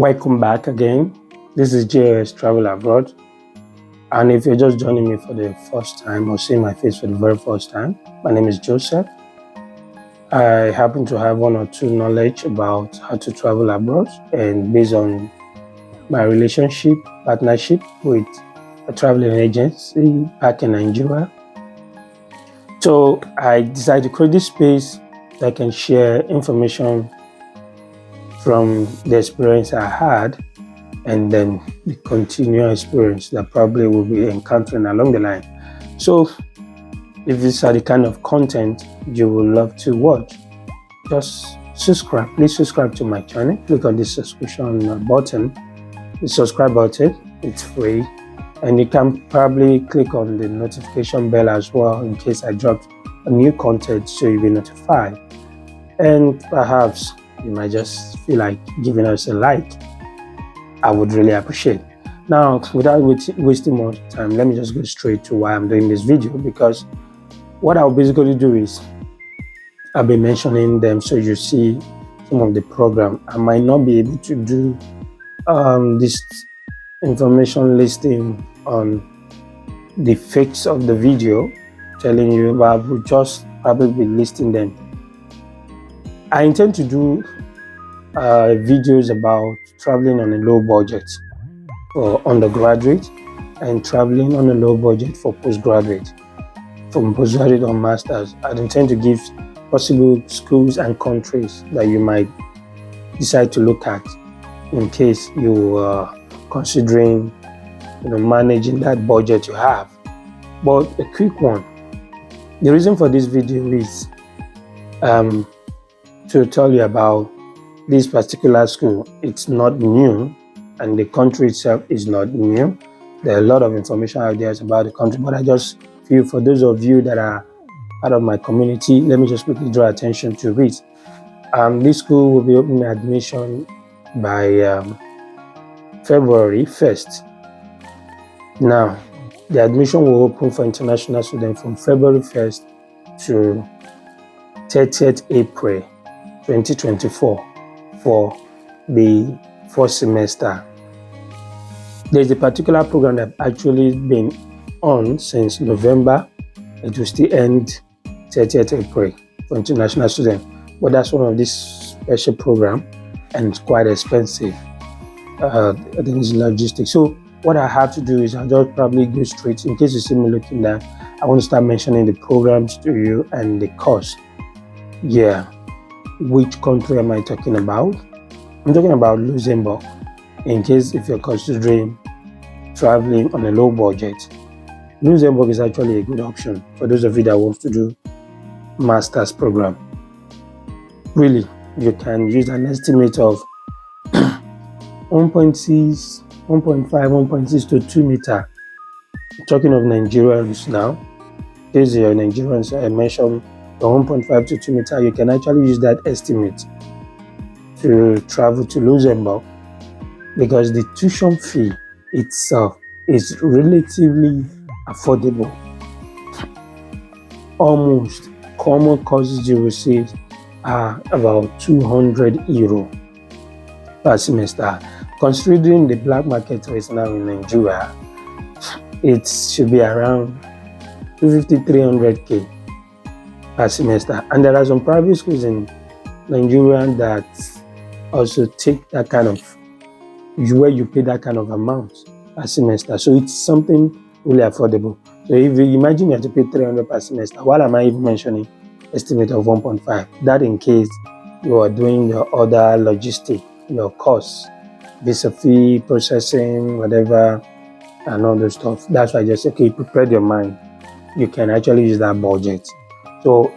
Welcome back again. This is J.O.S. Travel Abroad. And if you're just joining me for the first time or seeing my face for the very first time, my name is Joseph. I happen to have one or two knowledge about how to travel abroad, and based on my partnership with a traveling agency back in Nigeria. So I decided to create this space that can share information from the experience I had and then the continual experience that probably will be encountering along the line. So if these are the kind of content you would love to watch, just subscribe. Please subscribe to my channel. Click on the subscription button, the subscribe button. It's free. And you can probably click on the notification bell as well in case I drop a new content so you'll be notified. And perhaps you might just feel like giving us a like. I would really appreciate. Now, without wasting more time, let me just go straight to why I'm doing this video, because what I'll basically do is I'll be mentioning them so you see some of the program. I might not be able to do this information listing on the facts of the video, telling you, but I will just probably be listing them. I intend to do videos about traveling on a low budget for undergraduate and traveling on a low budget for postgraduate, from postgraduate or masters. I intend to give possible schools and countries that you might decide to look at in case you are considering managing that budget you have. But a quick one, the reason for this video is to tell you about this particular school. It's not new, and the country itself is not new. There are a lot of information out there about the country, but I just feel for those of you that are part of my community, let me just quickly draw attention to it. This school will be opening admission by February 1st. Now, the admission will open for international students from February 1st to 30th April 2024 for the first semester. There's a particular program that actually been on since November. It will still end 30th April for international students. But that's one of these special program, and it's quite expensive. I think it's logistics. So what I have to do is I'll just probably go straight. In case you see me looking down, I want to start mentioning the programs to you and the cost. Yeah. Which country am I talking about? I'm talking about Luxembourg. In case if you're considering traveling on a low budget, Luxembourg is actually a good option for those of you that want to do master's program. Really, you can use an estimate of 1.6, 1.5, 1.6 to 2 meter. Talking of Nigerians now, these are Nigerians I mentioned. The 1.5 to 2 meter, you can actually use that estimate to travel to Luxembourg, because the tuition fee itself is relatively affordable. Almost common courses you will see are about 200 euro per semester. Considering the black market rates now in Nigeria, it should be around 250, 300k per semester. And there are some private schools in Nigeria that also take that kind of, where you pay that kind of amount per semester. So it's something really affordable. So if you imagine you have to pay 300 per semester, what am I even mentioning? Estimate of 1.5. That in case you are doing your other logistic, your costs, visa fee, processing, whatever, and all those stuff. That's why I just say, okay, prepare your mind. You can actually use that budget. So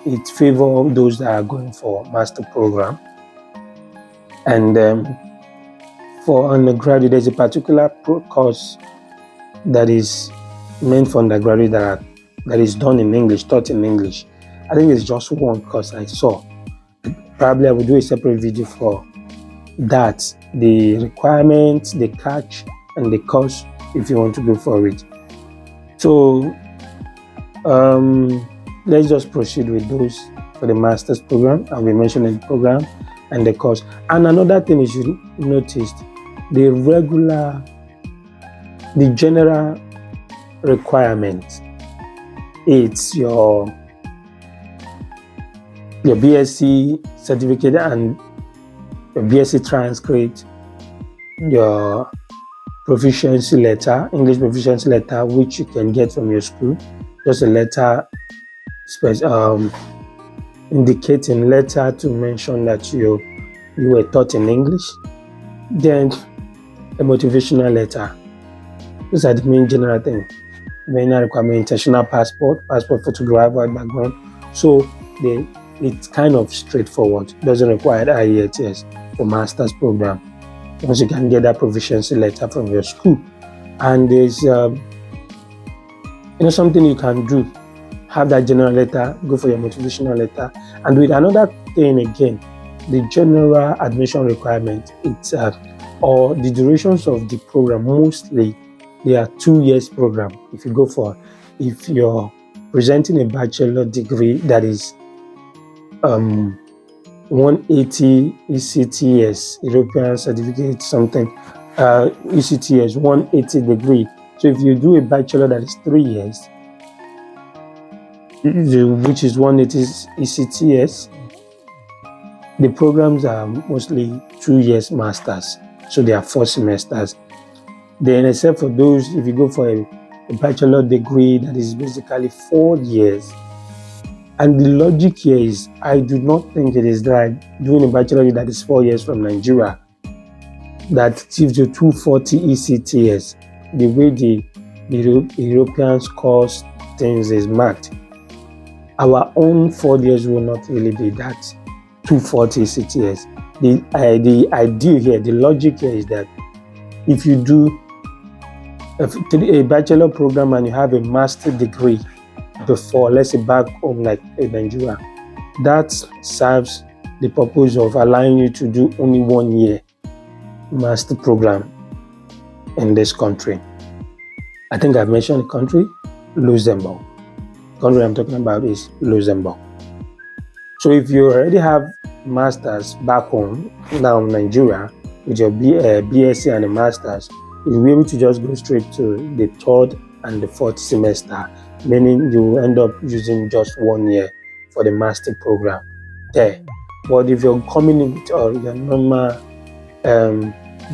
it favors those that are going for master program. And for undergraduate, there's a particular course that is meant for undergraduate that is done in English, taught in English. I think it's just one course I saw. Probably I will do a separate video for that, the requirements, the catch, and the course if you want to go for it. So let's just proceed with those for the master's program. I'll be mentioning the program. and the course. And another thing you should notice, the general requirement. It's your BSc certificate and your BSc transcript, your proficiency letter, English proficiency letter, which you can get from your school. Just a letter indicating letter to mention that you were taught in English. Then a motivational letter. These are the main general things. Main requirement: international passport photograph, white background. So it's kind of straightforward. Doesn't require IELTS for master's program. Once you can get that proficiency letter from your school, and there's something you can do. Have that general letter, go for your motivational letter, and with another thing again, the general admission requirement. It's or the durations of the program. Mostly, they are 2 years program. If you're presenting a bachelor degree that is 180 ECTS, European Certificate something, ECTS 180 degree. So if you do a bachelor that is 3 years, which is 180 ECTS, the programs are mostly 2 years masters. So they are 4 semesters. Then except for those, if you go for a bachelor degree that is basically 4 years. And the logic here is, I do not think it is right doing a bachelor that is 4 years from Nigeria that gives you 240 ECTS. The way the European scores things is marked, our own 4 years will not really be that 240 ECTS. The idea here, the logic here is that if you do a bachelor program and you have a master degree before, let's say back home like in Nigeria, that serves the purpose of allowing you to do only 1 year master program in this country. I think I've mentioned the country, Luxembourg. The country I'm talking about is Luxembourg. So if you already have masters back home, now in Nigeria, with your BSc and a master's, you'll be able to just go straight to the 3rd and the 4th semester, meaning you will end up using just 1 year for the master program there. But if you're coming in with your normal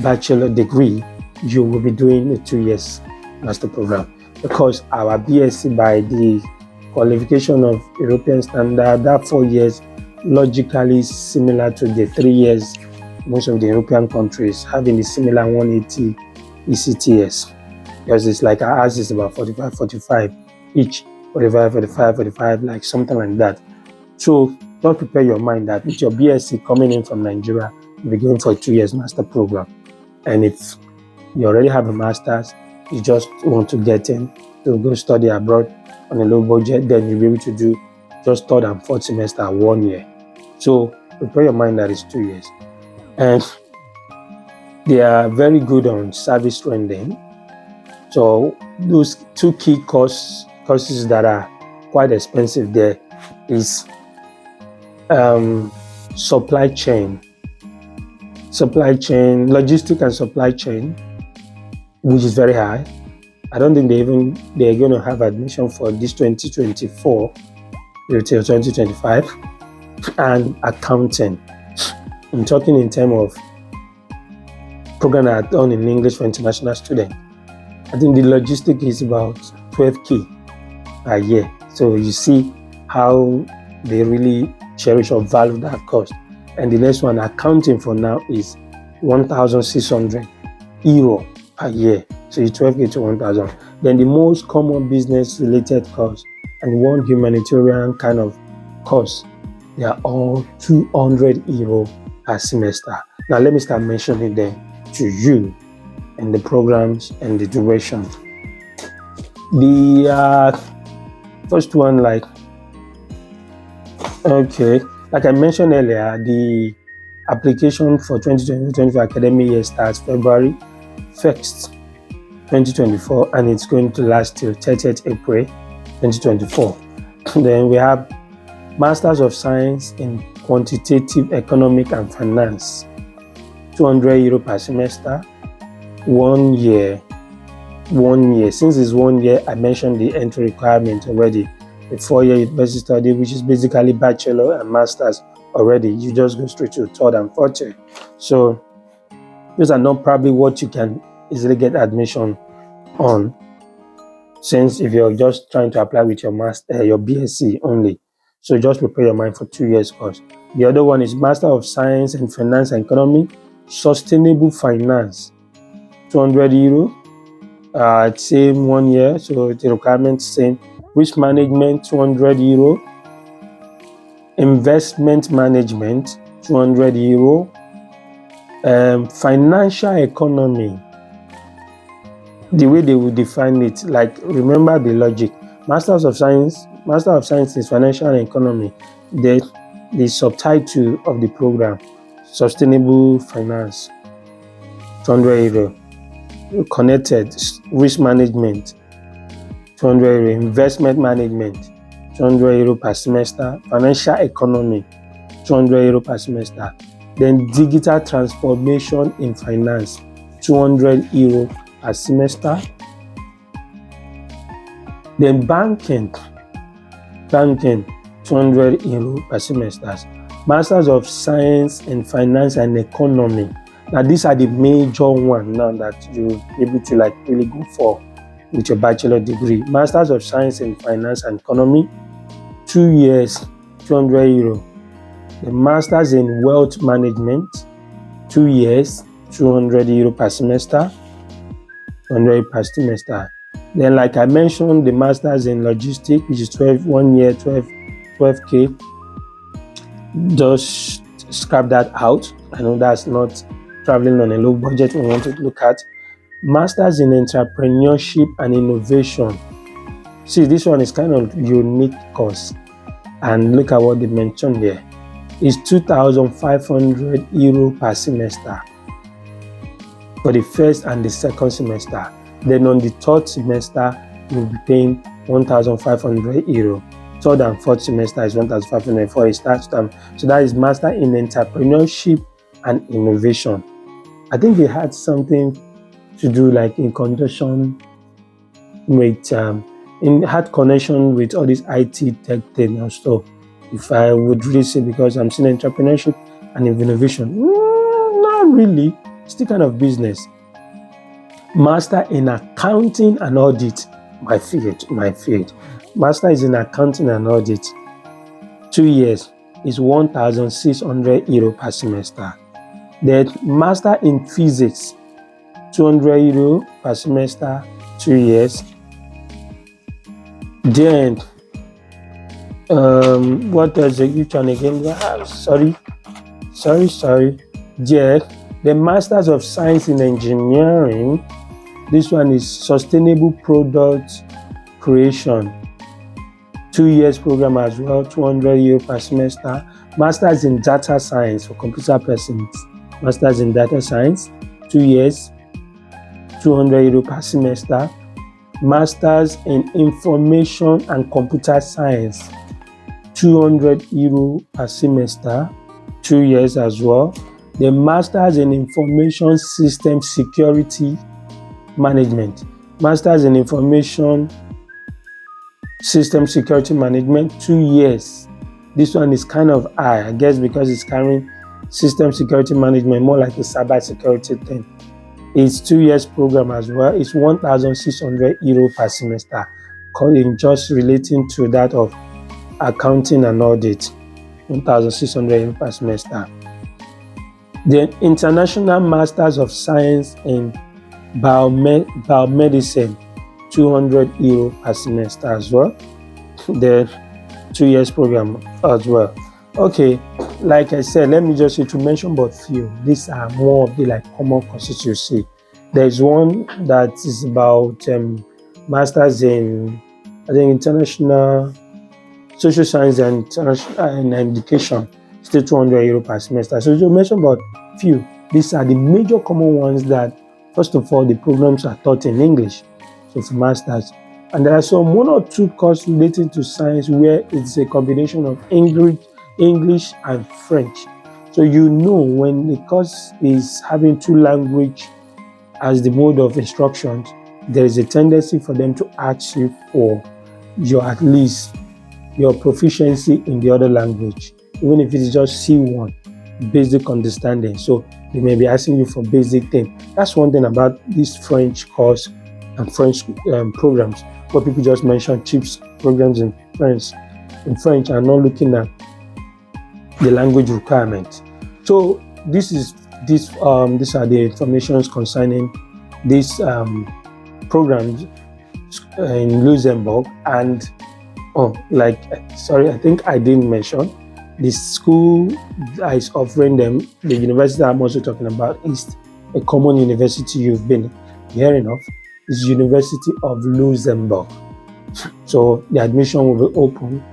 bachelor degree, you will be doing a 2 years master program, because our BSc, by the qualification of European standard, that 4 years logically is similar to the 3 years most of the European countries having the similar 180 ECTS, because it's like ours is about 45 each, 45, like something like that. So don't prepare your mind that with your BSc coming in from Nigeria, you'll be going for a 2 years master program. And if you already have a master's, you just want to get in to go study abroad on a low budget, then you'll be able to do just 3rd and 4th semester 1 year. So prepare your mind that it's 2 years. And they are very good on service rendering. So those 2 key courses that are quite expensive there is supply chain, logistic and supply chain, which is very high. I don't think they're going to have admission for this 2024 till 2025. And accounting. I'm talking in terms of program that are done in English for international students. I think the logistic is about 12K a year. So you see how they really cherish or value that cost. And the next one, accounting, for now is 1,600 euro per year. So you 12K to 1,000. Then the most common business related course and one humanitarian kind of course, they are all 200 euro per semester. Now let me start mentioning them to you and the programs and the duration. The first one, like I mentioned earlier, the application for 2020-2024 academic year starts February 1st, 2024, and it's going to last till 30th April 2024. Then we have Masters of Science in quantitative economic and finance, 200 euro per semester, 1 year. 1 year. Since it's 1 year, I mentioned the entry requirement already. The 4-year university study, which is basically bachelor and master's already. You just go straight to third and fourth year. So those are not probably what you can easily get admission on, since if you're just trying to apply with your your BSc only. So just prepare your mind for 2 years course. The other one is Master of Science in Finance and Economy, Sustainable Finance, 200 euro. Same 1 year, so the requirement same. Risk Management, 200 euro. Investment Management, 200 euro. Financial Economy, the way they will define it, like, remember the logic. Master of Science is Financial and Economy. The subtitle of the program, Sustainable Finance, 200 euro. Connected Risk Management, 200 euro. Investment Management, 200 euro per semester. Financial Economy, 200 euro per semester. Then Digital Transformation in Finance, 200 euro per semester. Then Banking, 200 euro per semester. Masters of Science in Finance and Economy. Now these are the major ones now that you'll be able to really go for with your bachelor degree. Masters of Science in Finance and Economy, 2 years, 200 euro. The Masters in Wealth Management, 2 years, 200 euro per semester, 200 euro per semester. Then, like I mentioned, the Masters in Logistics, which is 1 year, 12K. Just scrap that out. I know that's not traveling on a low budget we want to look at. Masters in Entrepreneurship and Innovation. See, this one is kind of unique course. And look at what they mentioned here. It's 2,500 euro per semester for the first and the second semester. Then on the third semester, you'll be paying 1,500 euro. Third and fourth semester is 1,500 for a start term. So that is Master in Entrepreneurship and Innovation. I think it had something to do in conjunction with, had connection with all this IT tech thing and stuff. If I would really say, because I'm seeing entrepreneurship and innovation, not really. Still kind of business. Master in Accounting and Audit, my field. Master is in Accounting and Audit. 2 years is 1,600 euro per semester. Then Master in Physics, 200 euro per semester, 2 years. Then what else? Which one again? Sorry. Yeah, the Masters of Science in Engineering. This one is Sustainable Product Creation. 2 years program as well, 200 euro per semester. Masters in Data Science for computer persons. Masters in Data Science, 2 years, 200 euro per semester. Masters in Information and Computer Science, 200 euro per semester, 2 years as well. The Masters in Information System Security Management. Masters in Information System Security Management, 2 years. This one is kind of high, I guess, because it's carrying System Security Management, more like a cyber security thing. It's 2 years program as well. It's 1,600 euro per semester, just relating to that of Accounting and Audit, 1,600 euro per semester. The International Masters of Science in Biomedicine, 200 euro per semester as well. The 2 years program as well. Okay, like I said, let me just to mention but few. These are more of the common courses you see. There's one that is about Masters in, I think, International Social Science and International Education, still 200 euro per semester. So to mention about few, these are the major common ones that, first of all, the programs are taught in English, so for masters. And there are some 1 or 2 courses related to science where it's a combination of English English and French. So you know when the course is having two language as the mode of instructions, there is a tendency for them to ask you for your at least your proficiency in the other language, even if it is just C1, basic understanding. So they may be asking you for basic thing. That's one thing about this French course and French programs, where people just mention tips programs in French and not looking at the language requirement. So these are the informations concerning these programs in Luxembourg. And I think I didn't mention the school that is offering them. The university I'm also talking about is a common university you've been hearing of. Is University of Luxembourg. So the admission will be open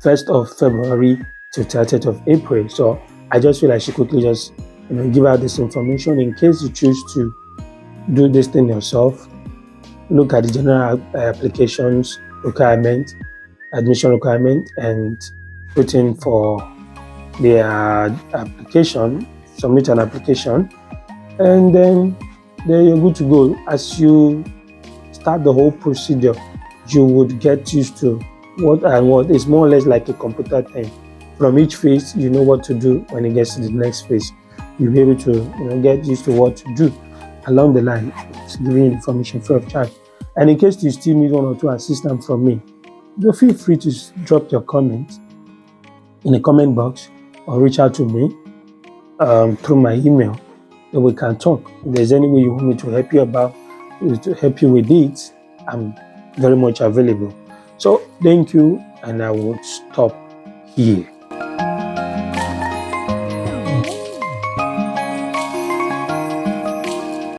1st of February to 30th of April. So I just feel I should quickly just give out this information in case you choose to do this thing yourself. Look at the general applications requirement, admission requirement, and put in for their application, submit an application, and then you're good to go. As you start the whole procedure, you would get used to what is more or less like a computer thing. From each phase, you know what to do. When it gets to the next phase, you'll be able to get used to what to do along the line. It's giving you information free of charge. And in case you still need one or two assistance from me, feel free to drop your comment in the comment box or reach out to me through my email, that we can talk. If there's any way you want me to help you with it, I'm very much available. So thank you, and I will stop here.